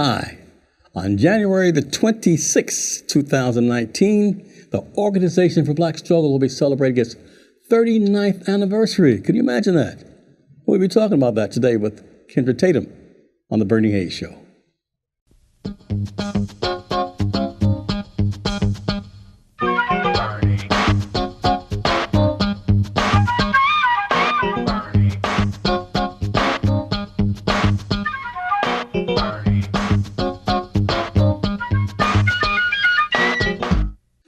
Hi. On January the 26th, 2019, the Organization for Black Struggle will be celebrating its 39th anniversary. Can you imagine that? We'll be talking about that today with Kendra Tatum on The Bernie Hayes Show.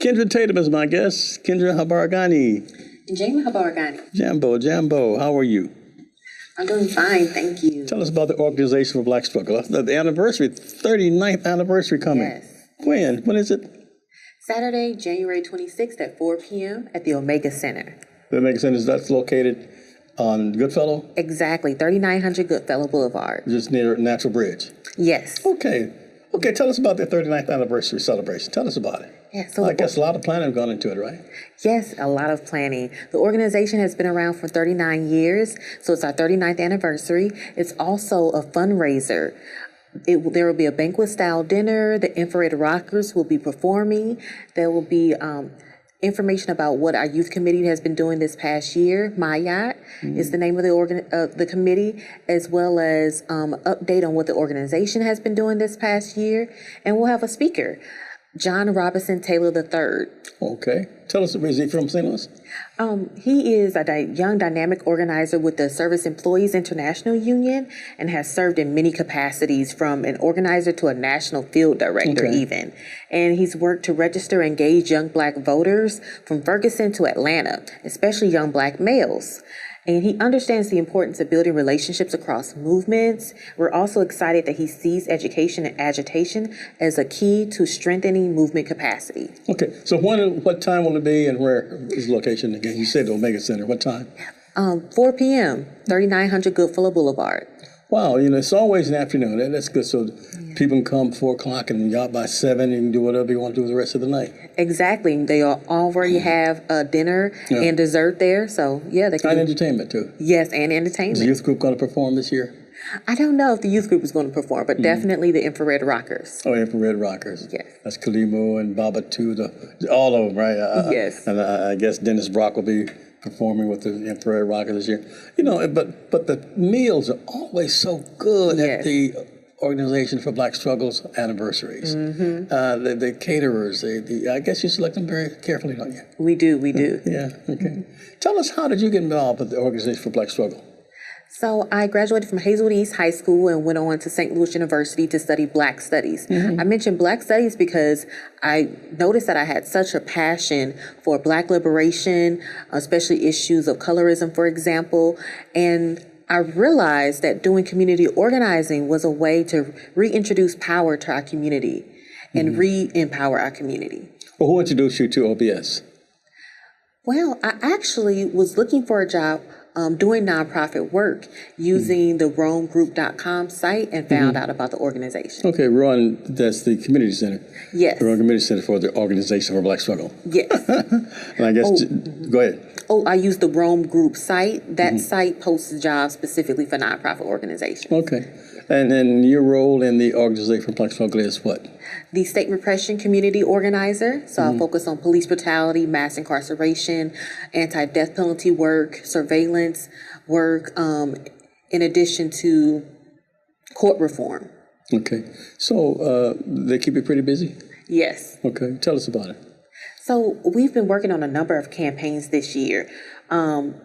Kendra Tatum is my guest. Kendra Habaragani. Jamie Habaragani. Jambo, how are you? I'm doing fine, thank you. Tell us about the Organization for Black Struggle. The anniversary, 39th anniversary coming. Yes. When is it? Saturday, January 26th at 4 p.m. at the Omega Center. The Omega Center, that's located on Goodfellow? Exactly, 3900 Goodfellow Boulevard. Just near Natural Bridge? Yes. Okay, tell us about the 39th anniversary celebration. Tell us about it. Yeah, so I guess a lot of planning has gone into it, right? Yes, a lot of planning. The organization has been around for 39 years, so it's our 39th anniversary. It's also a fundraiser. There will be a banquet-style dinner. The infrared rockers will be performing. There will be information about what our youth committee has been doing this past year. MyYacht is the name of the committee, as well as update on what the organization has been doing this past year. And we'll have a speaker, John Robinson Taylor III. Okay. Tell us, is he from St. Louis? He is a young dynamic organizer with the Service Employees International Union and has served in many capacities, from an organizer to a national field director even. And he's worked to register and engage young black voters from Ferguson to Atlanta, especially young black males. And he understands the importance of building relationships across movements. We're also excited that he sees education and agitation as a key to strengthening movement capacity. Okay, so what time will it be and where is the location again? You said the Omega Center. What time? 4 p.m., 3900 Goodfellow Boulevard. Wow, it's always in the afternoon. That's good. So people can come 4 o'clock and you're out by 7. You can do whatever you want to do the rest of the night. Exactly. They already have dinner and dessert there. So, yeah, they can. And entertainment, too. Yes, and entertainment. Is the youth group going to perform this year? I don't know if the youth group is going to perform, but definitely the infrared rockers. Oh, infrared rockers. Yes. That's Kalimo and Baba, too. All of them, right? Yes. And I guess Dennis Brock will be performing with the infrared rockers this year. But the meals are always so good at the Organization for Black Struggles anniversaries. The caterers, I guess you select them very carefully, don't you? We do. Yeah, okay. Tell us, how did you get involved with the Organization for Black Struggle? So I graduated from Hazelwood East High School and went on to St. Louis University to study Black Studies. I mentioned Black Studies because I noticed that I had such a passion for Black liberation, especially issues of colorism, for example, and I realized that doing community organizing was a way to reintroduce power to our community and re-empower our community. Well, who introduced you to OBS? Well, I actually was looking for a job doing nonprofit work using the RoamGroup.com site and found out about the organization. Okay, that's the community center. Yes. The Community Center for the Organization for Black Struggle. Yes. And I guess, go ahead. I use the Rome Group site. That site posts jobs specifically for nonprofit organizations. Okay. And then your role in the Organization for Black Struggle is what? The state repression community organizer. So I focus on police brutality, mass incarceration, anti-death penalty work, surveillance work, in addition to court reform. Okay. So they keep you pretty busy? Yes. Okay. Tell us about it. So we've been working on a number of campaigns this year.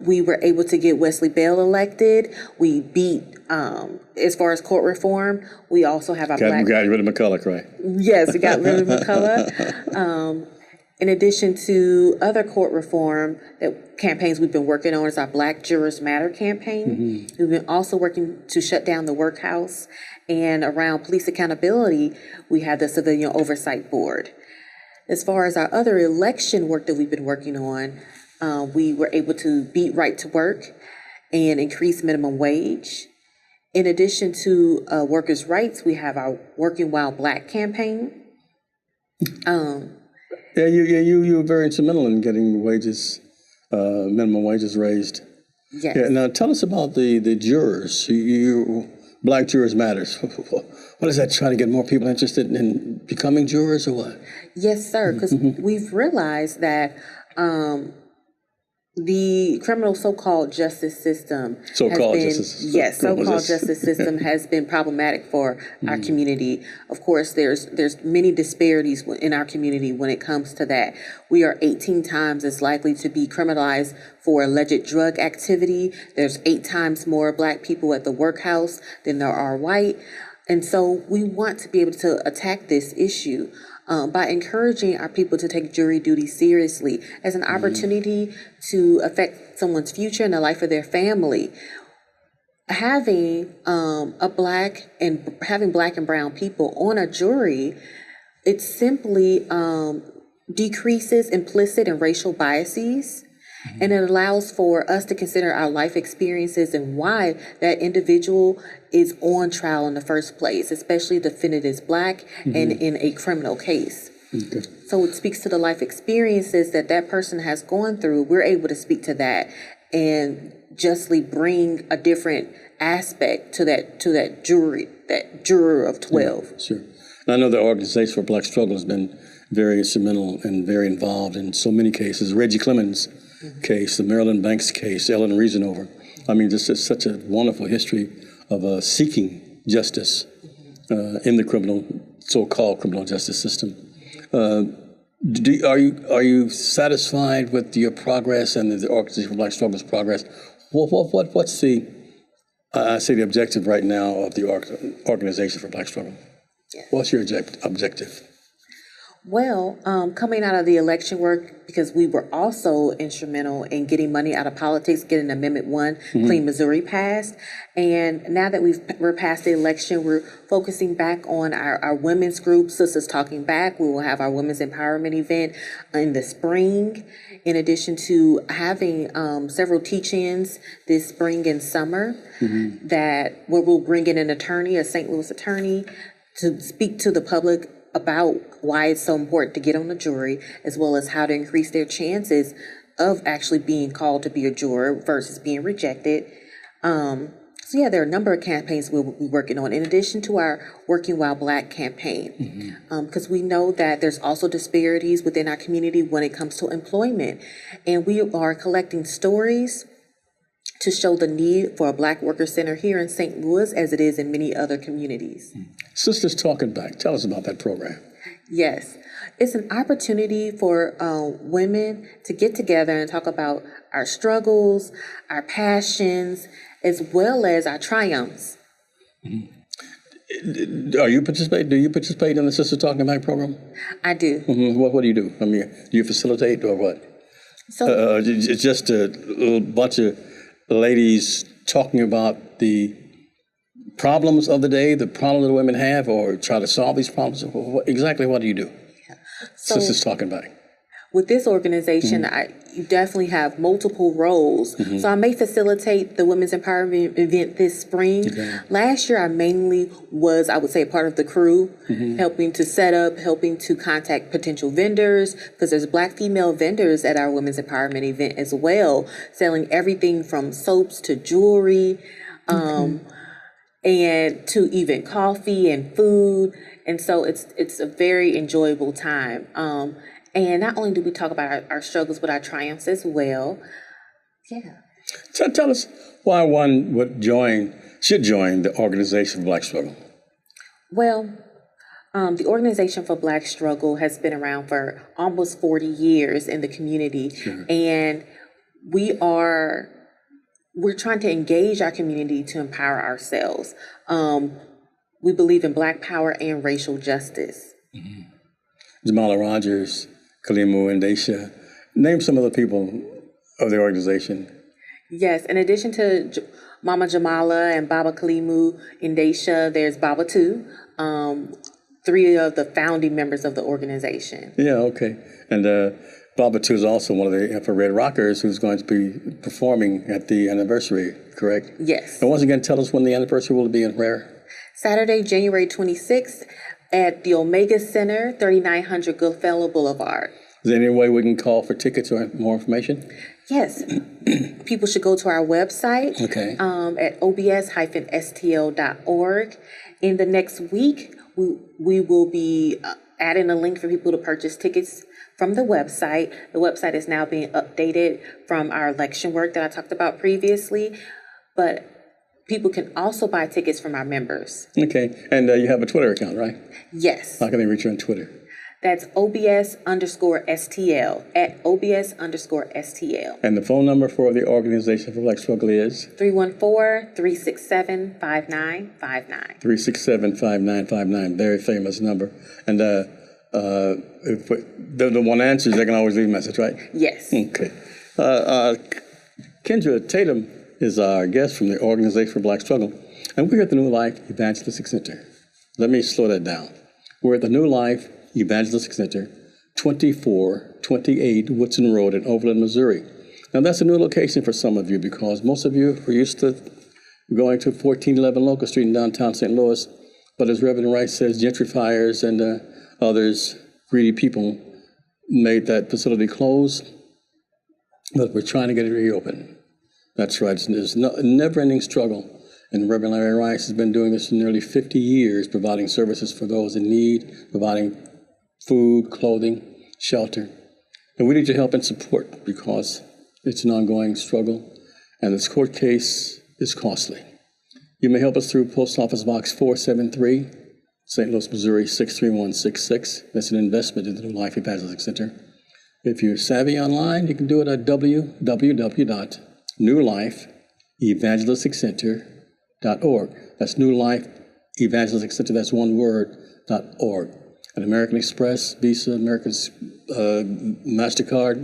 We were able to get Wesley Bell elected. We beat, as far as court reform, we also have our Got rid of McCulloch, right? Yes, we got rid of McCulloch. In addition to other court reform campaigns we've been working on is our Black Jurors Matter campaign. We've been also working to shut down the workhouse. And around police accountability, we have the Civilian Oversight Board. As far as our other election work that we've been working on, we were able to beat right to work and increase minimum wage. In addition to workers' rights, we have our Working While Black campaign. You were very instrumental in getting wages, minimum wages raised. Yes. Yeah. Now tell us about the jurors. Black Jurors Matters. What is that, trying to get more people interested in becoming jurors or what? Yes, sir, because we've realized that the criminal so-called justice system justice system has been problematic for our community. Of course, there's many disparities in our community when it comes to that. We are 18 times as likely to be criminalized for alleged drug activity. There's 8 times more Black people at the workhouse than there are white. And so we want to be able to attack this issue by encouraging our people to take jury duty seriously as an opportunity to affect someone's future and the life of their family. Having Black and brown people on a jury, it simply decreases implicit and racial biases. And it allows for us to consider our life experiences and why that individual is on trial in the first place, especially if the defendant is Black and in a criminal case. Okay. So it speaks to the life experiences that person has gone through. We're able to speak to that and justly bring a different aspect to that juror of 12. Yeah, sure. And I know the Organization for Black Struggle has been very instrumental and very involved in so many cases. Reggie Clemens' case, the Maryland Banks case, Ellen Reasonover. I mean, this is such a wonderful history of seeking justice in the so-called criminal justice system. Are you satisfied with your progress and the Organization for Black Struggle's progress? What's the objective right now of the Organization for Black Struggle? Yeah. What's your objective? Well, coming out of the election work, because we were also instrumental in getting money out of politics, getting Amendment 1, Clean Missouri passed. And now that we're past the election, we're focusing back on our women's group, Sisters Talking Back. We will have our women's empowerment event in the spring, in addition to having several teach-ins this spring and summer where we'll bring in an attorney, a St. Louis attorney, to speak to the public about why it's so important to get on the jury, as well as how to increase their chances of actually being called to be a juror versus being rejected. So yeah, there are a number of campaigns we'll be working on, in addition to our Working While Black campaign, because we know that there's also disparities within our community when it comes to employment. And we are collecting stories to show the need for a Black Worker Center here in St. Louis, as it is in many other communities. Sisters Talking Back, tell us about that program. Yes, it's an opportunity for women to get together and talk about our struggles, our passions, as well as our triumphs. Do you participate in the Sisters Talking Back program? I do. What do you do? I mean, do you facilitate or what? So it's just a little bunch of ladies talking about the problems of the day, the problems that women have, or try to solve these problems? Exactly what do you do? So, Sisters Talking Back. With this organization, you definitely have multiple roles. So I may facilitate the Women's Empowerment event this spring. Okay. Last year, I mainly was, I would say, part of the crew, helping to set up, helping to contact potential vendors, because there's Black female vendors at our Women's Empowerment event as well, selling everything from soaps to jewelry, and to even coffee and food. And so it's a very enjoyable time. And not only do we talk about our struggles, but our triumphs as well. Yeah. Tell us why one should join the Organization for Black Struggle. Well, the Organization for Black Struggle has been around for almost 40 years in the community. Sure. And we're trying to engage our community to empower ourselves. We believe in Black power and racial justice. Jamala Rogers, Kalimu and Daisha. Name some of the people of the organization. Yes, in addition to Mama Jamala and Baba Kalimu and Daisha, there's Baba too, 3 of the founding members of the organization. Yeah, okay. And Baba too is also one of the Infrared Rockers who's going to be performing at the anniversary, correct? Yes. And once again, tell us when the anniversary will be and where. Saturday, January 26th. At the Omega Center, 3900 Goodfellow Boulevard. Mm-hmm. Is there any way we can call for tickets or more information? Yes. People should go to our website at obs-stl.org. In the next week, we will be adding a link for people to purchase tickets from the website. The website is now being updated from our election work that I talked about previously, but people can also buy tickets from our members. Okay, and you have a Twitter account, right? Yes. How can they reach you on Twitter? That's OBS_STL, at OBS_STL. And the phone number for the Organization for Black Struggle is? 314-367-5959. 367-5959, very famous number. And if the one answers, they can always leave a message, right? Yes. Okay. Kendra Tatum is our guest from the Organization for Black Struggle, and we're at the New Life Evangelistic Center. Let me slow that down. We're at the New Life Evangelistic Center, 2428 Woodson Road in Overland, Missouri. Now, that's a new location for some of you because most of you are used to going to 1411 Locust Street in downtown St. Louis, but as Reverend Rice says, gentrifiers and others, greedy people, made that facility close, but we're trying to get it reopened. That's right. There's a never-ending struggle, and Reverend Larry Rice has been doing this for nearly 50 years, providing services for those in need, providing food, clothing, shelter. And we need your help and support because it's an ongoing struggle, and this court case is costly. You may help us through Post Office Box 473, St. Louis, Missouri 63166. That's an investment in the New Life Evangelistic Center. If you're savvy online, you can do it at www.newlifeevangelisticcenter.org. That's New Life Evangelistic Center, that's one word, .org. An American Express, Visa, American MasterCard,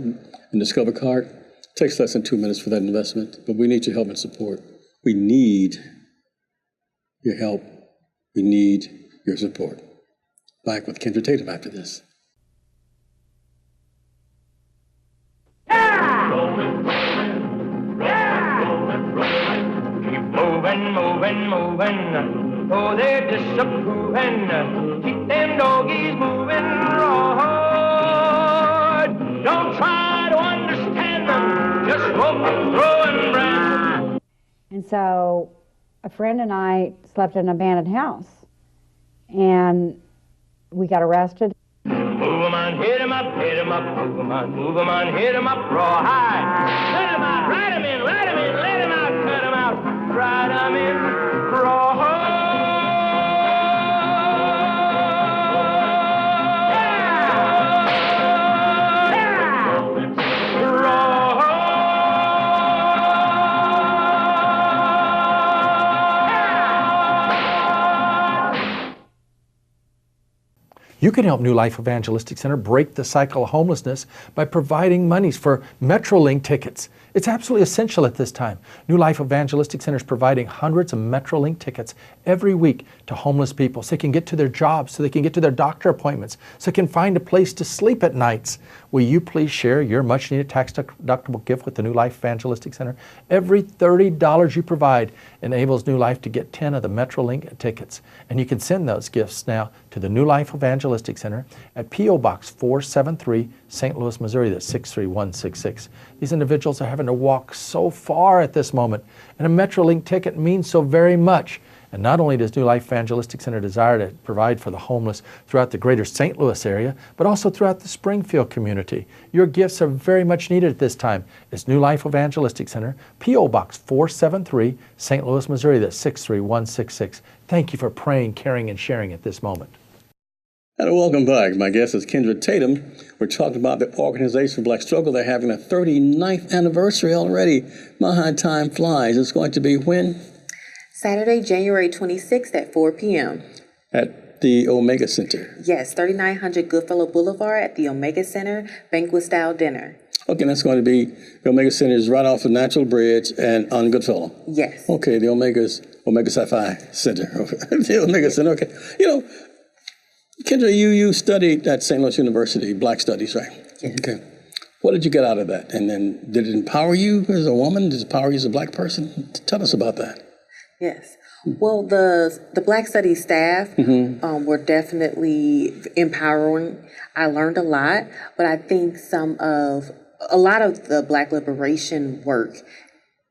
and Discover Card. It takes less than 2 minutes for that investment, but we need your help and support. We need your help. We need your support. Back with Kendra Tatum after this. Moving, oh, they're disapproving. Keep them doggies moving, Lord. Don't try to understand them, just rope and throw and brand. And so a friend and I slept in an abandoned house, and we got arrested. Move 'em on, hit 'em up, hit 'em up, move 'em on, hit 'em up, raw high. Cut 'em out, ride 'em in, let 'em out, cut 'em out, ride 'em in, raw high. You can help New Life Evangelistic Center break the cycle of homelessness by providing monies for Metrolink tickets. It's absolutely essential at this time. New Life Evangelistic Center is providing hundreds of Metrolink tickets every week to homeless people so they can get to their jobs, so they can get to their doctor appointments, so they can find a place to sleep at nights. Will you please share your much-needed tax-deductible gift with the New Life Evangelistic Center? Every $30 you provide enables New Life to get 10 of the Metrolink tickets. And you can send those gifts now to the New Life Evangelistic Center at P.O. Box 473, St. Louis, Missouri. That's 63166. These individuals are having to walk so far at this moment, and a Metrolink ticket means so very much. And not only does New Life Evangelistic Center desire to provide for the homeless throughout the greater St. Louis area, but also throughout the Springfield community. Your gifts are very much needed at this time. It's New Life Evangelistic Center, P.O. Box 473, St. Louis, Missouri. That's 63166. Thank you for praying, caring, and sharing at this moment. And welcome back. My guest is Kendra Tatum. We're talking about the Organization for Black Struggle. They're having a 39th anniversary already. My time flies. It's going to be when? Saturday, January 26th at 4 p.m. At the Omega Center. Yes, 3900 Goodfellow Boulevard at the Omega Center, banquet-style dinner. Okay, that's going to be, the Omega Center is right off the Natural Bridge and on Goodfellow. Yes. Okay, the Omega Sci-Fi Center. The Omega Center, okay. You know, Kendra, you studied at St. Louis University, Black Studies, right? Yes. Okay. What did you get out of that? And then did it empower you as a woman? Did it empower you as a Black person? Tell us about that. Yes. Well, the Black Studies staff were definitely empowering. I learned a lot, but I think a lot of the Black liberation work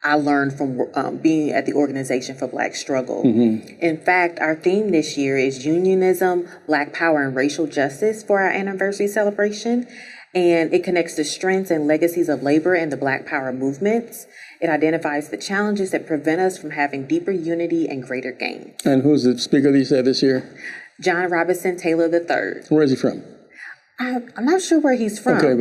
I learned from being at the Organization for Black Struggle. In fact, our theme this year is Unionism, Black Power, and Racial Justice for our anniversary celebration. And it connects the strengths and legacies of labor and the Black Power movements. It identifies the challenges that prevent us from having deeper unity and greater gain. And who's the speaker that you said this year? John Robinson Taylor III. Where is he from? I'm not sure where he's from. Okay,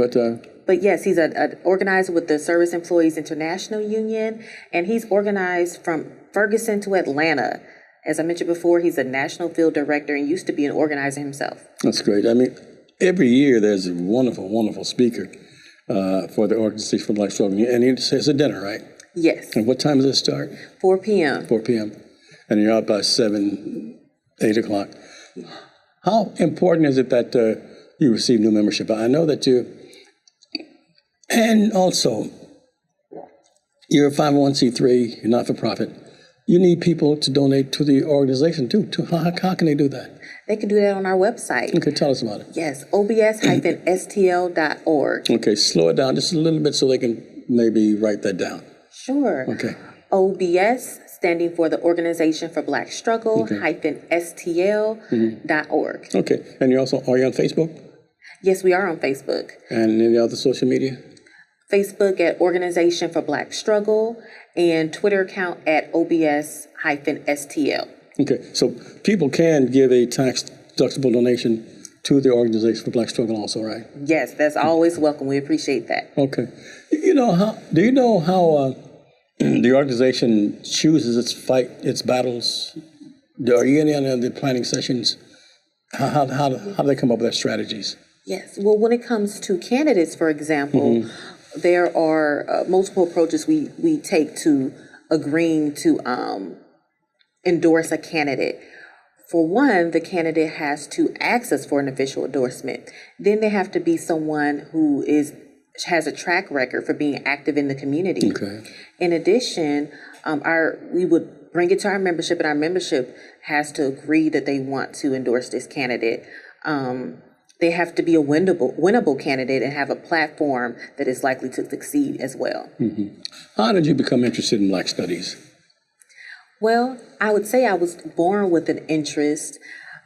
But yes, he's an organizer with the Service Employees International Union, and he's organized from Ferguson to Atlanta. As I mentioned before, he's a national field director and used to be an organizer himself. That's great. I mean, every year there's a wonderful, wonderful speaker for the Organization for Black Struggle. And it's a dinner, right? Yes. And what time does it start? 4 p.m. 4 p.m. And you're out by 7, 8 o'clock. How important is it that you receive new membership? I know that and also, you're a 501c3, you're not for profit. You need people to donate to the organization too. How can they do that? They can do that on our website. Okay, tell us about it. Yes, obs-stl.org. Okay, slow it down just a little bit so they can maybe write that down. Sure. Okay. OBS, standing for the Organization for Black Struggle, -stl.org. Okay, and are you on Facebook? Yes, we are on Facebook. And any other social media? Facebook at Organization for Black Struggle, and Twitter account at OBS-STL. Okay, so people can give a tax-deductible donation to the Organization for Black Struggle also, right? Yes, that's always welcome. We appreciate that. Okay. Do you know how the organization chooses its battles? Are you in any of the planning sessions? How do they come up with their strategies? Yes. Well, when it comes to candidates, for example, there are multiple approaches we take to agreeing to endorse a candidate. For one, the candidate has to ask us for an official endorsement. Then they have to be someone who has a track record for being active in the community. Okay. In addition, we would bring it to our membership, and our membership has to agree that they want to endorse this candidate. They have to be a winnable candidate and have a platform that is likely to succeed as well. How did you become interested in Black Studies? Well, I would say I was born with an interest,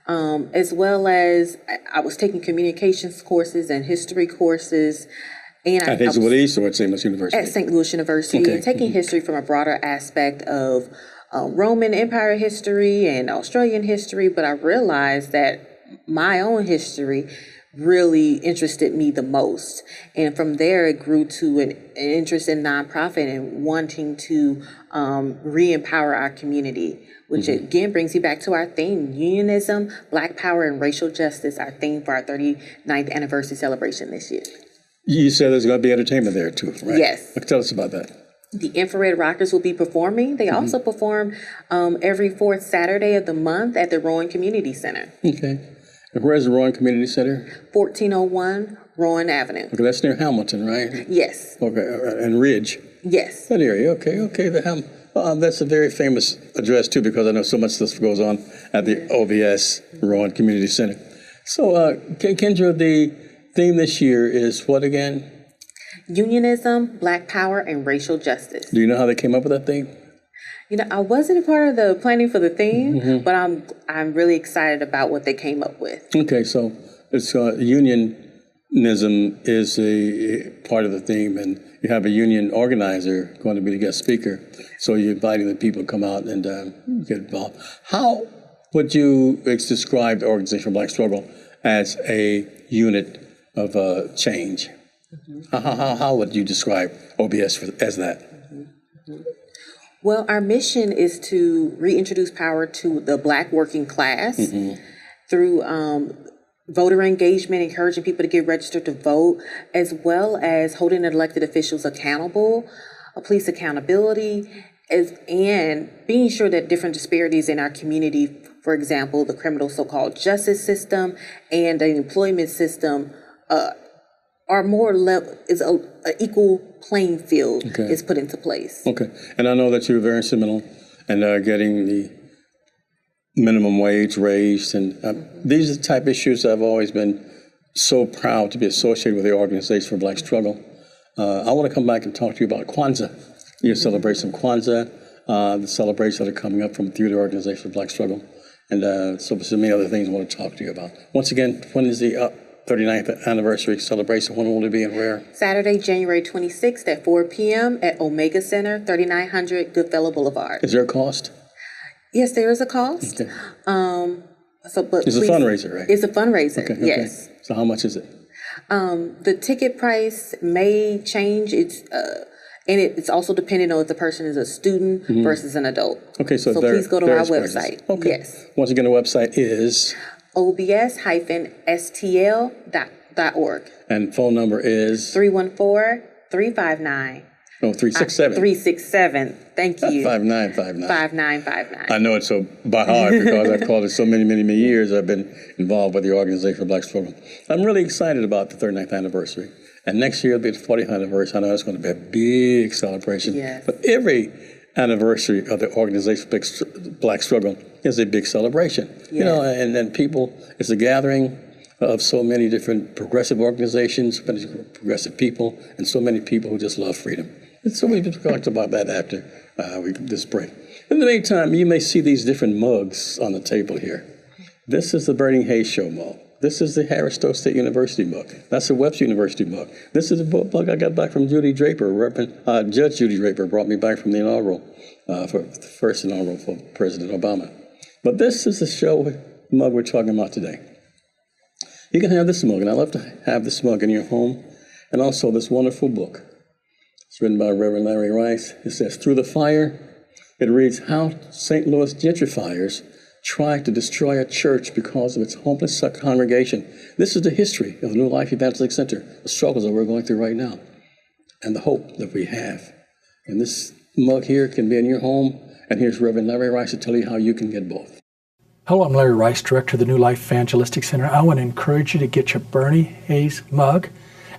as well as I was taking communications courses and history courses. And At Hazel East or at St. Louis University? At St. Louis University, Okay. and taking history from a broader aspect of Roman Empire history and Australian history, but I realized that my own history really interested me the most. And from there, it grew to an interest in nonprofit and wanting to re-empower our community, which again brings you back to our theme, unionism, Black power, and racial justice, our theme for our 39th anniversary celebration this year. You said there's going to be entertainment there too, right? Yes. Tell us about that. The Infrared Rockers will be performing. They also perform every fourth Saturday of the month at the Rowan Community Center. Okay. And where's the Rowan Community Center? 1401 Rowan Avenue. Okay, that's near Hamilton, right? Yes. Okay, and Ridge. Yes. That area, okay. That's a very famous address too, because I know so much stuff goes on at the OBS Rowan Community Center. So, Kendra, the theme this year is what again? Unionism, Black power, and racial justice. Do you know how they came up with that theme? I wasn't a part of the planning for the theme, but I'm really excited about what they came up with. Okay, so it's unionism is a part of the theme, and you have a union organizer going to be the guest speaker. So you're inviting the people to come out and get involved. How would you describe the Organization for Black Struggle as a unit of change? How would you describe OBS as that? Well, our mission is to reintroduce power to the Black working class through voter engagement, encouraging people to get registered to vote, as well as holding elected officials accountable, police accountability, and being sure that different disparities in our community, for example, the criminal so-called justice system and the employment system, are more is an equal playing field is put into place. Okay, and I know that you're very instrumental in getting the minimum wage raised, and these are the type of issues I've always been so proud to be associated with the Organization for Black Struggle. I want to come back and talk to you about Kwanzaa, your celebration of Kwanzaa, the celebrations that are coming up through the Organization for Black Struggle, and so many other things I want to talk to you about. Once again, when is the 39th anniversary celebration? When will it be and where? Saturday, January 26th at 4 p.m. at Omega Center, 3900 Goodfellow Boulevard. Is there a cost? Yes, there is a cost. Okay. But it's a fundraiser, right? It's a fundraiser, okay. Yes. So how much is it? The ticket price may change. It's also dependent on if the person is a student versus an adult. Okay, so please go to our website. Okay. Yes. Once again, the website is obs-stl.org. And phone number is 314-359. No, 367. 367. Thank you. 5959. 5959. I know it so by heart because I've called it so many years. I've been involved with the Organization for Black Struggle. I'm really excited about the 39th anniversary. And next year will be the 40th anniversary. I know it's going to be a big celebration. Yes. But every anniversary of the Organization for Black Struggle is a big celebration. Yes. You know, and then people, it's a gathering of so many different progressive organizations, progressive people, and so many people who just love freedom. And so we just talked about that after this break. In the meantime, you may see these different mugs on the table here. This is the Bernie Hayes Show mug. This is the Harris Stowe State University mug. That's the Webster University mug. This is the mug I got back from Judy Draper. Judge Judy Draper brought me back from the inaugural, for the first inaugural for President Obama. But this is the show mug we're talking about today. You can have this mug, and I love to have this mug in your home, and also this wonderful book. It's written by Reverend Larry Rice. It says, Through the Fire. It reads, How St. Louis Gentrifiers Tried to Destroy a Church Because of Its Homeless Congregation. This is the history of the New Life Evangelistic Center, the struggles that we're going through right now, and the hope that we have. And this mug here can be in your home, and here's Reverend Larry Rice to tell you how you can get both. Hello, I'm Larry Rice, Director of the New Life Evangelistic Center. I want to encourage you to get your Bernie Hayes mug.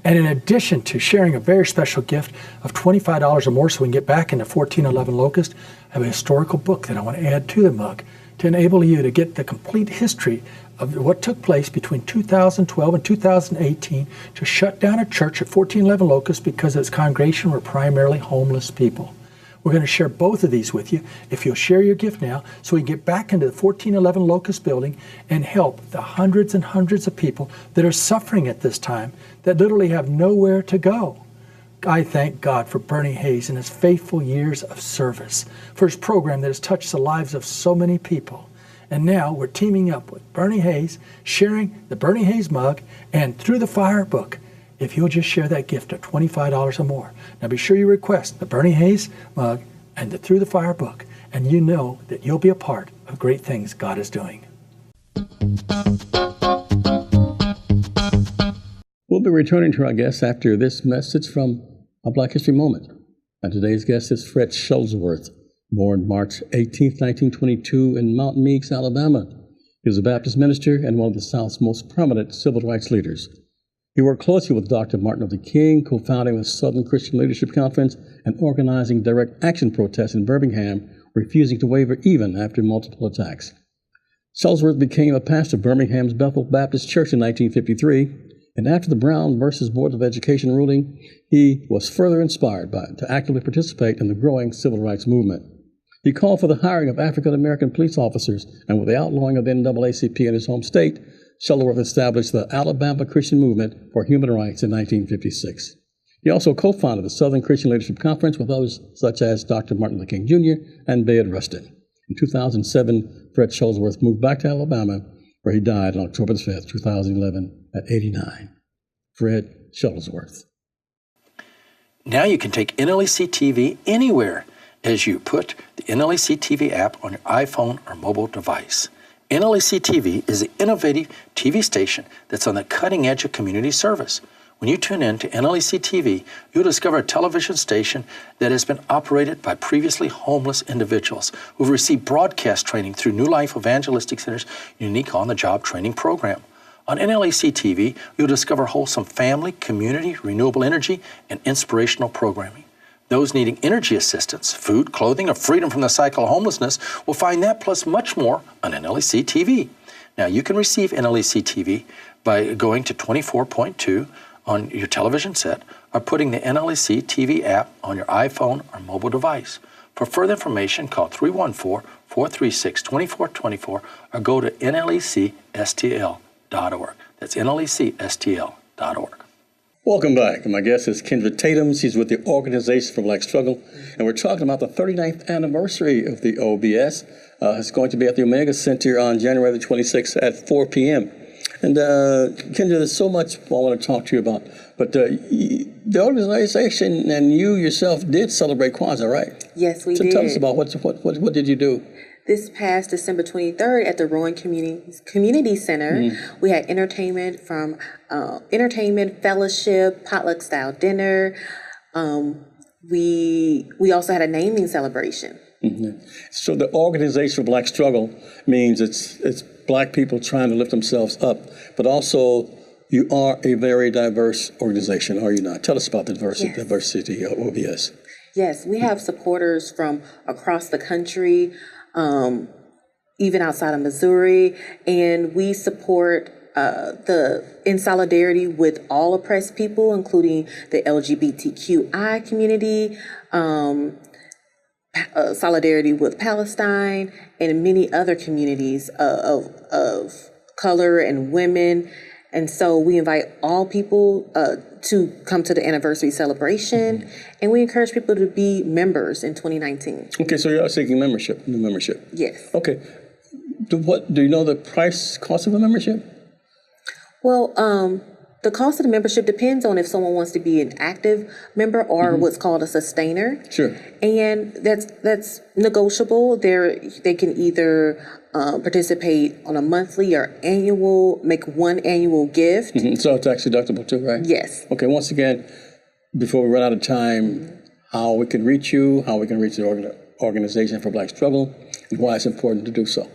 And in addition to sharing a very special gift of $25 or more so we can get back into 1411 Locust, I have a historical book that I want to add to the mug to enable you to get the complete history of what took place between 2012 and 2018 to shut down a church at 1411 Locust because its congregation were primarily homeless people. We're going to share both of these with you if you'll share your gift now so we can get back into the 1411 Locust building and help the hundreds and hundreds of people that are suffering at this time that literally have nowhere to go. I thank God for Bernie Hayes and his faithful years of service, for his program that has touched the lives of so many people. And now we're teaming up with Bernie Hayes, sharing the Bernie Hayes mug and Through the Fire book. If you'll just share that gift of $25 or more. Now be sure you request the Bernie Hayes mug and the Through the Fire book, and you know that you'll be a part of great things God is doing. We'll be returning to our guests after this message from a Black History Moment. And today's guest is Fred Shuttlesworth, born March 18, 1922 in Mount Meigs, Alabama. He was a Baptist minister and one of the South's most prominent civil rights leaders. He worked closely with Dr. Martin Luther King, co-founding the Southern Christian Leadership Conference and organizing direct action protests in Birmingham, refusing to waver even after multiple attacks. Shuttlesworth became a pastor of Birmingham's Bethel Baptist Church in 1953, and after the Brown versus Board of Education ruling, he was further inspired to actively participate in the growing civil rights movement. He called for the hiring of African-American police officers, and with the outlawing of the NAACP in his home state, Shuttlesworth established the Alabama Christian Movement for Human Rights in 1956. He also co-founded the Southern Christian Leadership Conference with others such as Dr. Martin Luther King Jr. and Bayard Rustin. In 2007, Fred Shuttlesworth moved back to Alabama, where he died on October 5, 2011, at 89. Fred Shuttlesworth. Now you can take NLEC TV anywhere as you put the NLEC TV app on your iPhone or mobile device. NLEC TV is an innovative TV station that's on the cutting edge of community service. When you tune in to NLEC TV, you'll discover a television station that has been operated by previously homeless individuals who've received broadcast training through New Life Evangelistic Center's unique on-the-job training program. On NLEC TV, you'll discover wholesome family, community, renewable energy, and inspirational programming. Those needing energy assistance, food, clothing, or freedom from the cycle of homelessness will find that plus much more on NLEC TV. Now, you can receive NLEC TV by going to 24.2 on your television set or putting the NLEC TV app on your iPhone or mobile device. For further information, call 314-436-2424 or go to nlecstl.org. That's nlecstl.org. Welcome back. My guest is Kendra Tatum. She's with the Organization for Black Struggle, and we're talking about the 39th anniversary of the OBS. It's going to be at the Omega Center on January the 26th at 4 p.m. And Kendra, there's so much I want to talk to you about, but the organization and you yourself did celebrate Kwanzaa, right? Yes, we So did. tell us about what did you do? This past December 23rd at the Rowan Community Center, we had entertainment, fellowship, potluck style dinner. We also had a naming celebration. Mm-hmm. So the Organization for Black Struggle means it's Black people trying to lift themselves up, but also you are a very diverse organization, are you not? Tell us about the diversity of OBS. Yes, we have supporters from across the country, even outside of Missouri, and we support in solidarity with all oppressed people, including the LGBTQI community, solidarity with Palestine, and many other communities of color and women. And so we invite all people to come to the anniversary celebration, and we encourage people to be members in 2019. Okay, so you're seeking new membership. Yes. Okay. Do you know the cost of a membership? Well, the cost of the membership depends on if someone wants to be an active member or what's called a sustainer. Sure. And that's negotiable. They can either participate on a monthly or annual, make one annual gift. So it's tax deductible too, right? Yes. Okay, once again, before we run out of time, how we can reach you, how we can reach the Organization for Black Struggle, and why it's important to do so.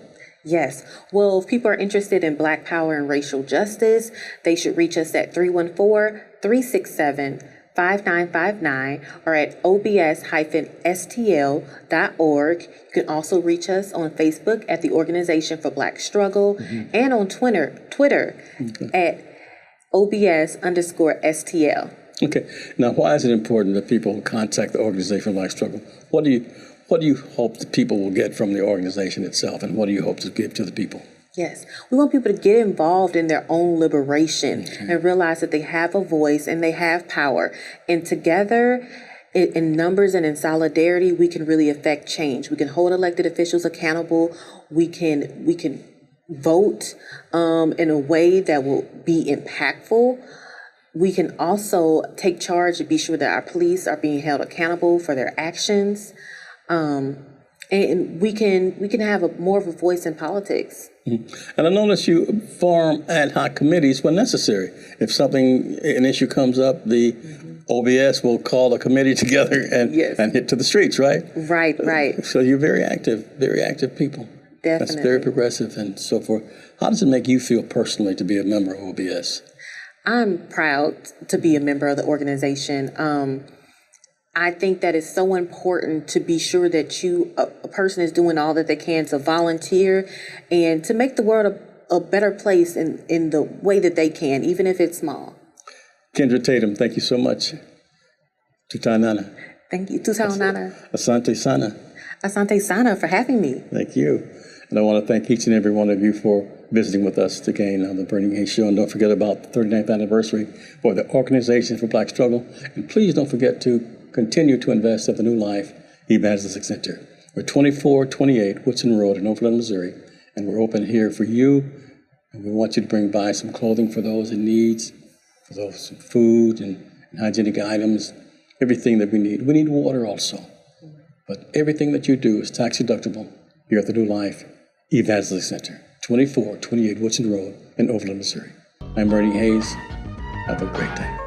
Yes. Well, if people are interested in Black power and racial justice, they should reach us at 314-367-5959 or at obs-stl.org. You can also reach us on Facebook at the Organization for Black Struggle and on Twitter at obs_STL. Okay. Now, why is it important that people contact the Organization for Black Struggle? What do you hope that people will get from the organization itself, and what do you hope to give to the people? Yes, we want people to get involved in their own liberation and realize that they have a voice and they have power. And together, in numbers and in solidarity, we can really affect change. We can hold elected officials accountable. We can vote in a way that will be impactful. We can also take charge and be sure that our police are being held accountable for their actions. And we can have more of a voice in politics. And I notice you form ad hoc committees when necessary. If an issue comes up, the OBS will call a committee together and hit to the streets, right? Right. So you're very active people. Definitely. That's very progressive and so forth. How does it make you feel personally to be a member of OBS? I'm proud to be a member of the organization. I think that it's so important to be sure that a person is doing all that they can to volunteer and to make the world a better place in the way that they can, even if it's small. Kendra Tatum, thank you so much. Tutanana. Thank you. Tutanana. Asante Sana. Asante Sana for having me. Thank you. And I want to thank each and every one of you for visiting with us again on the Burning Hay Show. And don't forget about the 39th anniversary for the Organization for Black Struggle. And please don't forget to continue to invest at the New Life Evangelistic Center. We're 2428 Woodson Road in Overland, Missouri. And we're open here for you. And we want you to bring by some clothing for those in needs, for those food and hygienic items, everything that we need. We need water also. But everything that you do is tax deductible here at the New Life Evangelistic Center, 2428 Woodson Road in Overland, Missouri. I'm Bernie Hayes. Have a great day.